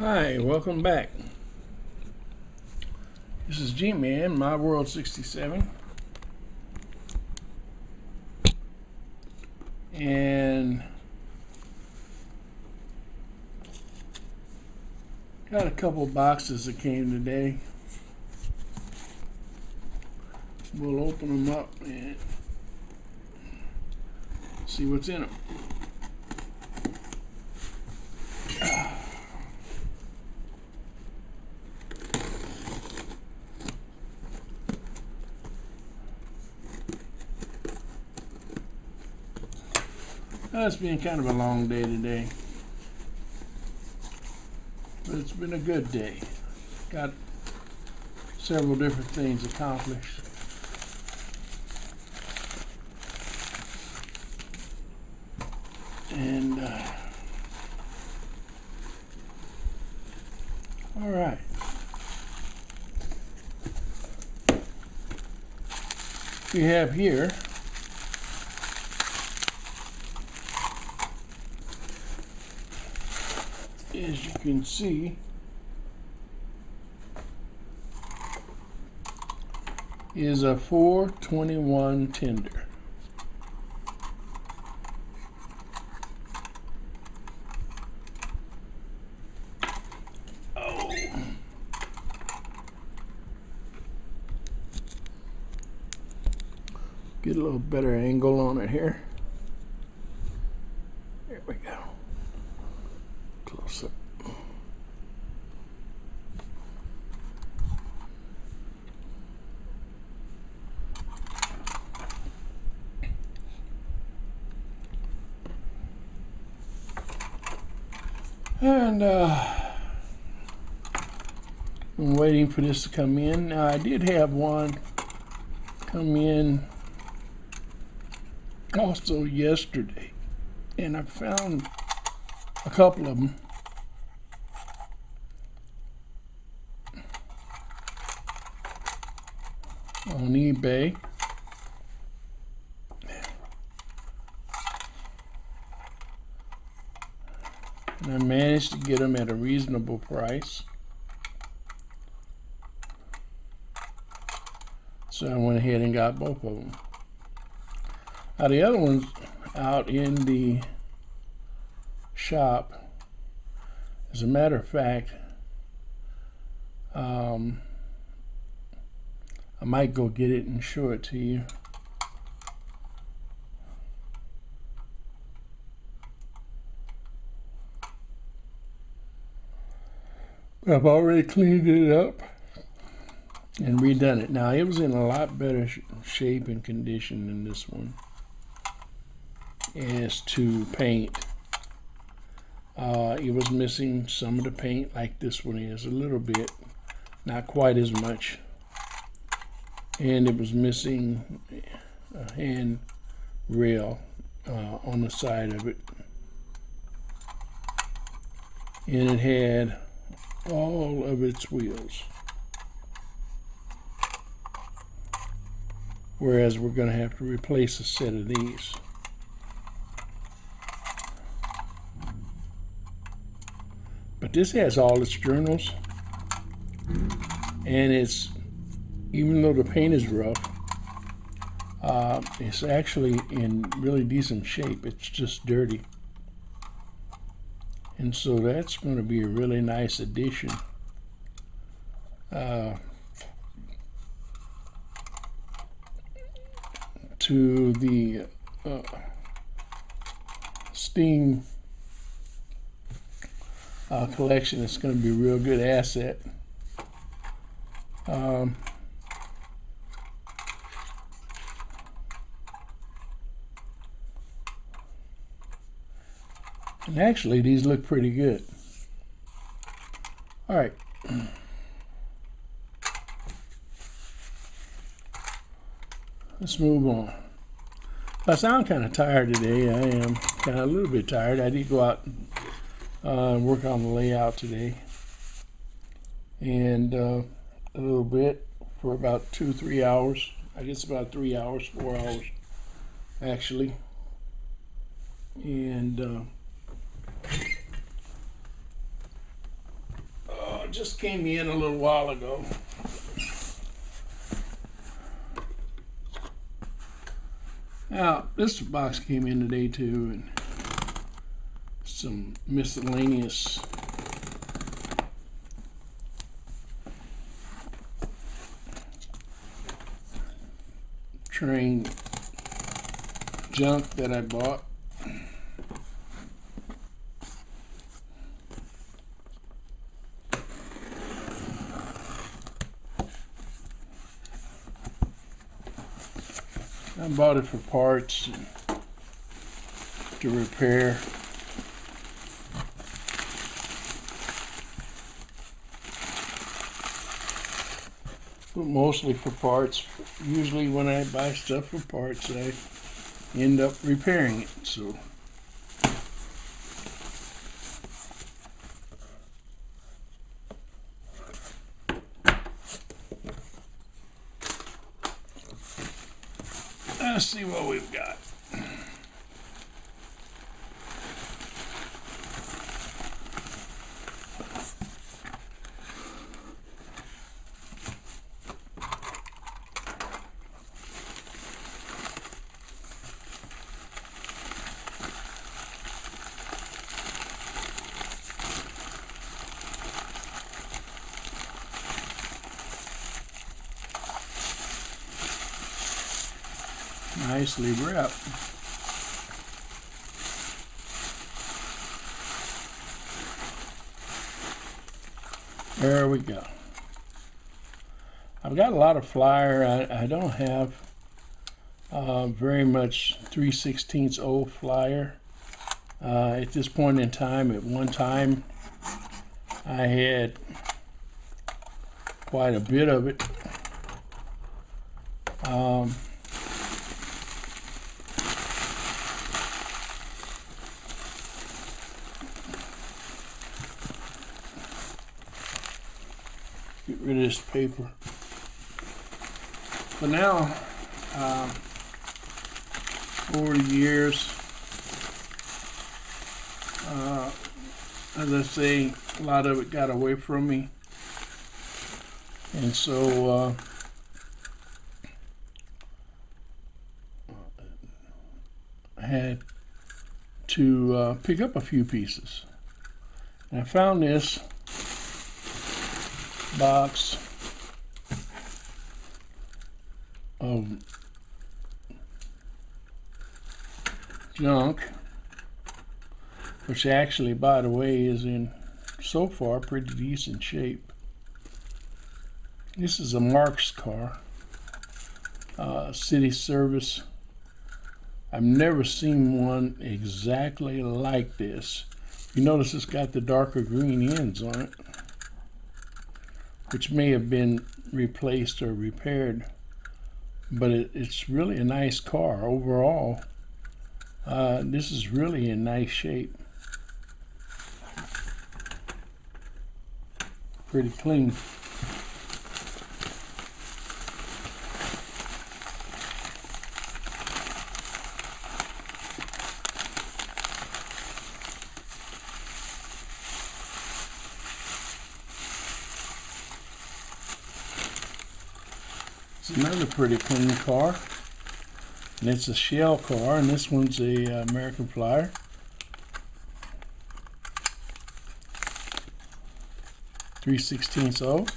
Hi, welcome back. This is G-Man, My World 67. And got a couple boxes that came today. We'll open them up and see what's in them. It's been kind of a long day today, but it's been a good day. Got several different things accomplished. And all right. We have here as you can see, is a 421 tender. Oh. Get a little better angle on it here. There we go. Close up. And I'm waiting for this to come in. Now I did have one come in also yesterday, and I found a couple of them. On eBay. And I managed to get them at a reasonable price. So I went ahead and got both of them. Now the other ones out in the shop, as a matter of fact, I might go get it and show it to you. I've already cleaned it up and redone it. Now it was in a lot better shape and condition than this one as to paint. It was missing some of the paint like this one is, a little bit, not quite as much. And it was missing a hand rail on the side of it. And it had all of its wheels. Whereas we're going to have to replace a set of these. But this has all its journals, and it's, even though the paint is rough, it's actually in really decent shape. It's just dirty. And so that's going to be a really nice addition. To the Steam collection. It's going to be a real good asset. And actually, these look pretty good. All right. Let's move on. I sound kind of tired today. I am kind of a little bit tired. I did go out and work on the layout today. And a little bit for about 2-3 hours. I guess about 3 hours, 4 hours actually. And it just came in a little while ago. Now, this box came in today too, and some miscellaneous train junk that I bought. I bought it for parts to repair. But mostly for parts. Usually when I buy stuff for parts, I end up repairing it. So let's see what we've got. Nicely wrapped. There we go. I've got a lot of Flyer. I don't have very much 3/16 old Flyer. At this point in time, at one time, I had quite a bit of it. Get rid of this paper. But now, over the years, as I say, a lot of it got away from me. And so, I had to pick up a few pieces. And I found this box of junk, which actually, by the way, is in so far pretty decent shape. This is a Mark's car, city service. I've never seen one exactly like this. You notice it's got the darker green ends on it, which may have been replaced or repaired, but it's really a nice car overall. This is really in nice shape. Pretty clean. It's another pretty clean car, and it's a shell car, and this one's a Amer.Flyer. .3/16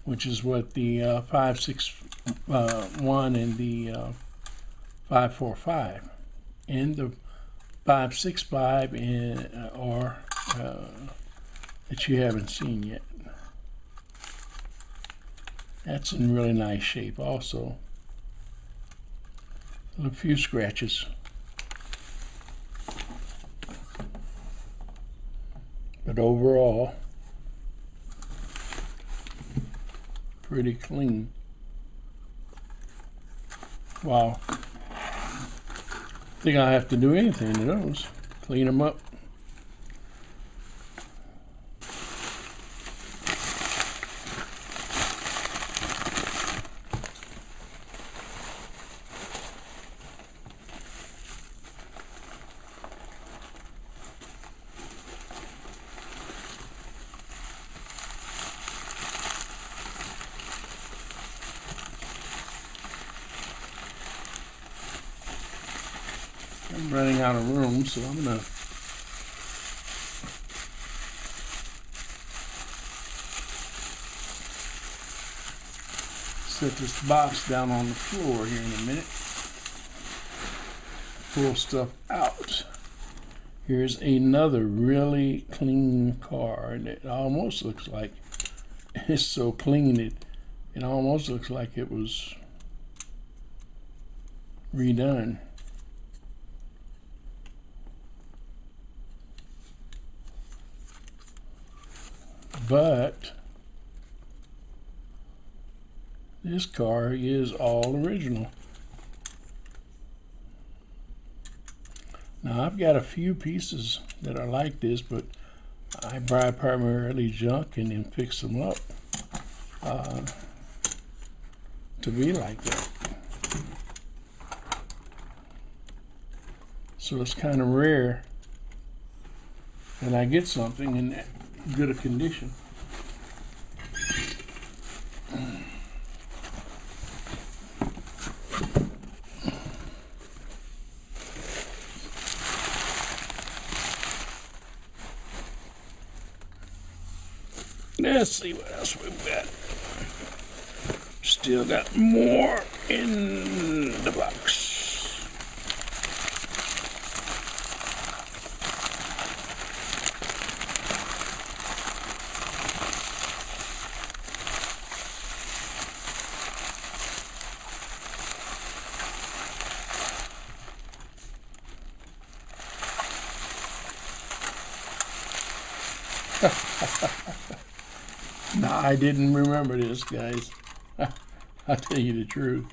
which is what the 5.61 and the 5.45 and the 5.65 are that you haven't seen yet. That's in really nice shape also. A few scratches. But overall, pretty clean. Wow. Think I have to do anything to those. Clean them up. I'm running out of room, so I'm gonna set this box down on the floor here in a minute. Pull stuff out. Here's another really clean car, and it almost looks like it's so clean it almost looks like it was redone. But this car is all original. Now I've got a few pieces that are like this, but I buy primarily junk and then fix them up to be like that. So it's kind of rare that I get something in that good a condition. Let's see what else we've got. Still got more in the box. No, I didn't remember this, guys. I'll tell you the truth.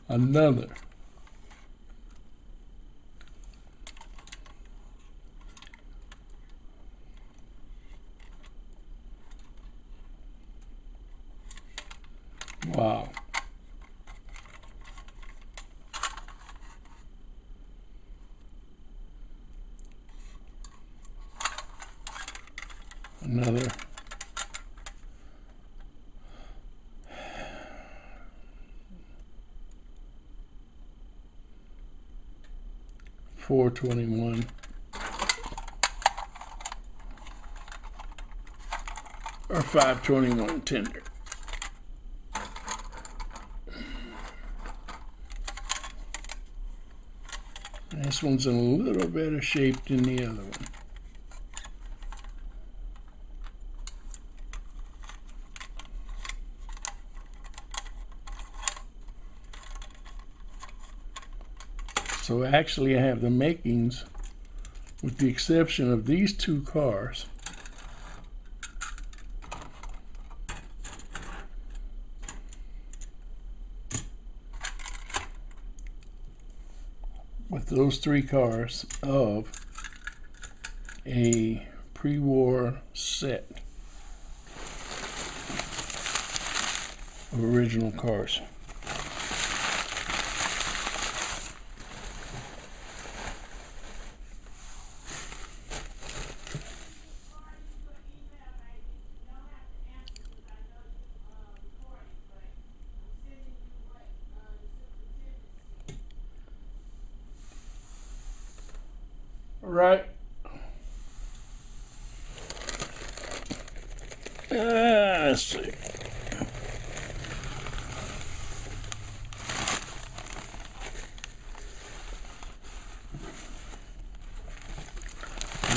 Another. Wow. Another. $4.21 or $5.21 tender. This one's in a little better shape than the other one. So actually I have the makings, with the exception of these two cars, with those three cars, of a pre-war set of original cars. Right. Let's see.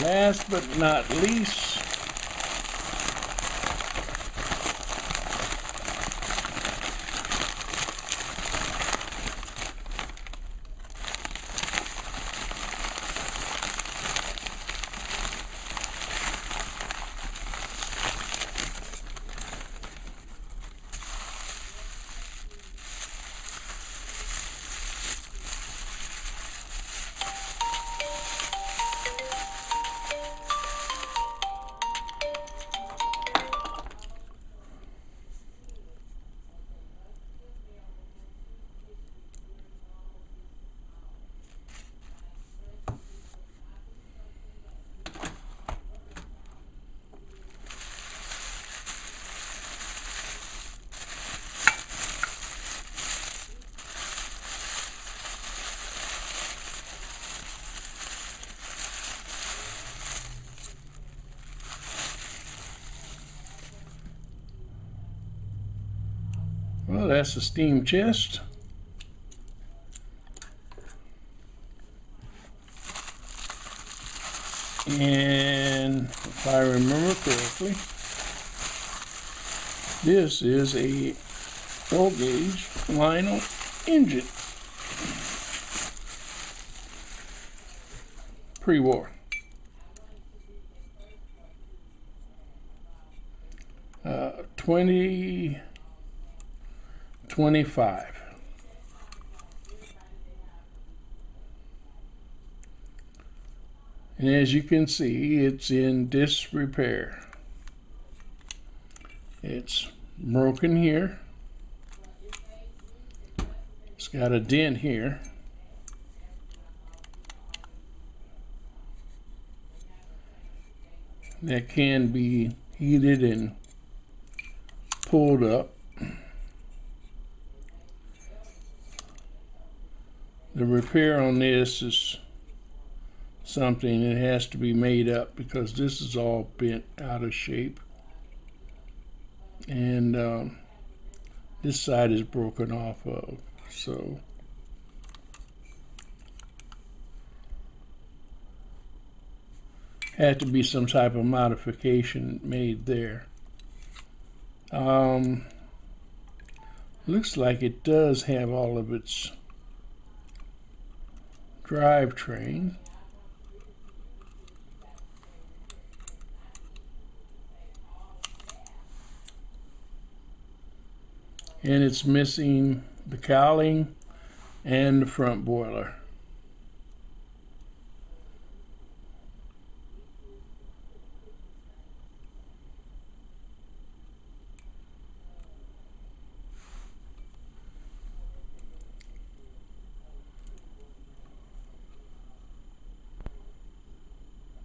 Last but not least, that's the steam chest. And if I remember correctly, this is a full gauge Lionel engine. Prewar. 2025. And as you can see, it's in disrepair. It's broken here. It's got a dent here. That can be heated and pulled up. The repair on this is something that has to be made up because this is all bent out of shape, and this side is broken off of, so had to be some type of modification made there. Looks like it does have all of its drivetrain. And it's missing the cowling and the front boiler.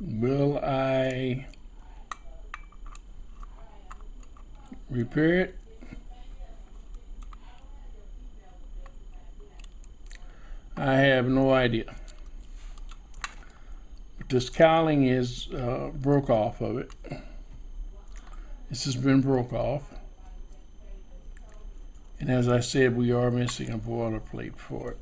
Will I repair it? I have no idea. But this cowling is broke off of it. This has been broke off. And as I said, we are missing a boilerplate for it.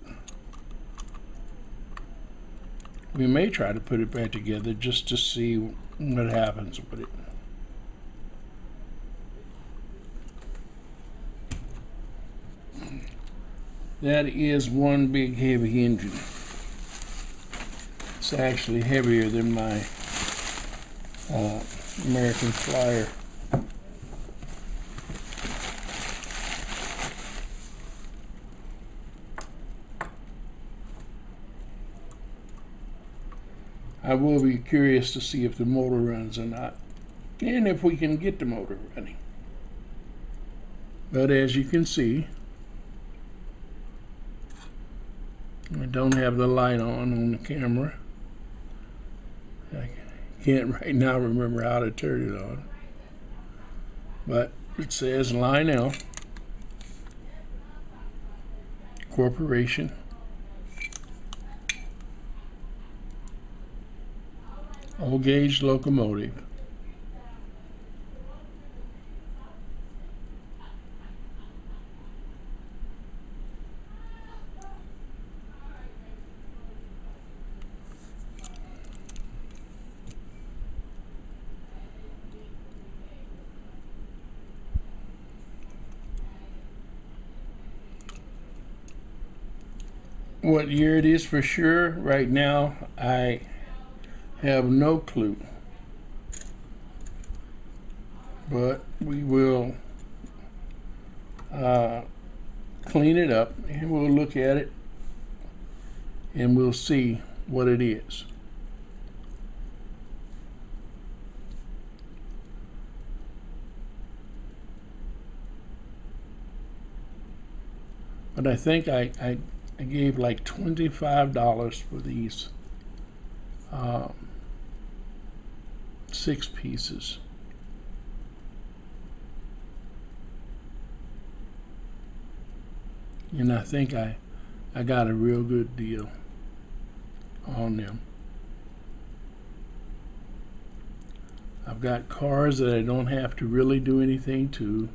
We may try to put it back together just to see what happens with it. That is one big heavy engine. It's actually heavier than my Amer.Flyer. I will be curious to see if the motor runs or not, and if we can get the motor running. But as you can see, I don't have the light on the camera. I can't right now remember how to turn it on. But it says Lionel Corporation. Old gauge locomotive. What year it is for sure right now, I have no clue, but we will clean it up and we'll look at it and we'll see what it is. But I think I gave like $25 for these 6 pieces. And I think I got a real good deal on them. I've got cars that I don't have to really do anything to.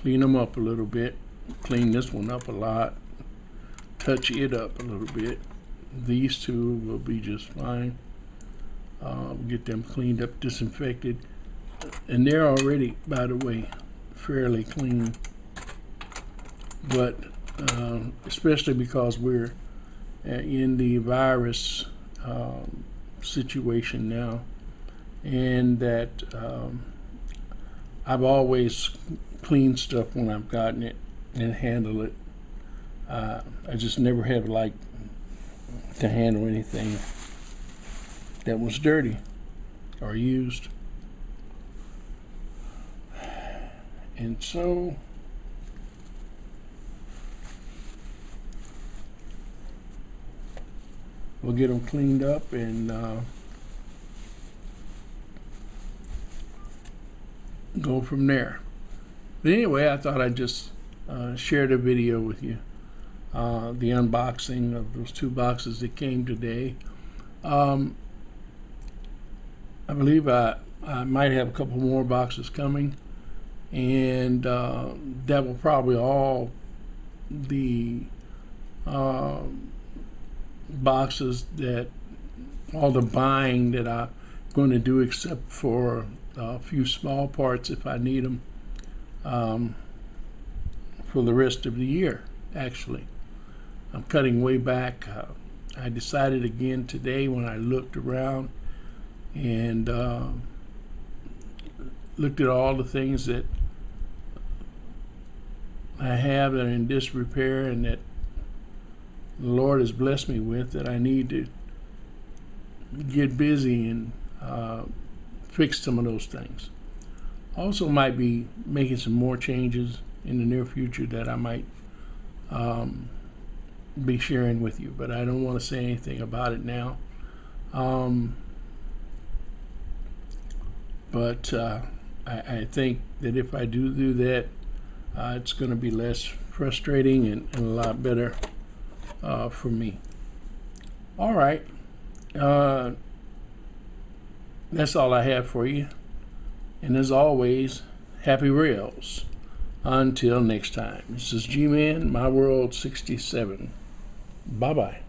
clean them up a little bit. Clean this one up a lot. Touch it up a little bit. These two will be just fine. Get them cleaned up, disinfected. And they're already, by the way, fairly clean. But especially because we're in the virus situation now, and that I've always cleaned stuff when I've gotten it and handled it. I just never have liked to handle anything that was dirty or used. And so we'll get them cleaned up and go from there. But anyway, I thought I'd just share the video with you. The unboxing of those 2 boxes that came today. I believe I might have a couple more boxes coming, and that will probably all the boxes that all the buying that I'm going to do, except for a few small parts if I need them for the rest of the year. Actually, I'm cutting way back. I decided again today when I looked around and looked at all the things that I have that are in disrepair and that the Lord has blessed me with, that I need to get busy and fix some of those things. Also might be making some more changes in the near future that I might be sharing with you, but I don't want to say anything about it now. But I think that if I do that, it's going to be less frustrating and a lot better for me. All right. That's all I have for you. And as always, happy rails. Until next time. This is G-Man, My World 67. Bye-bye.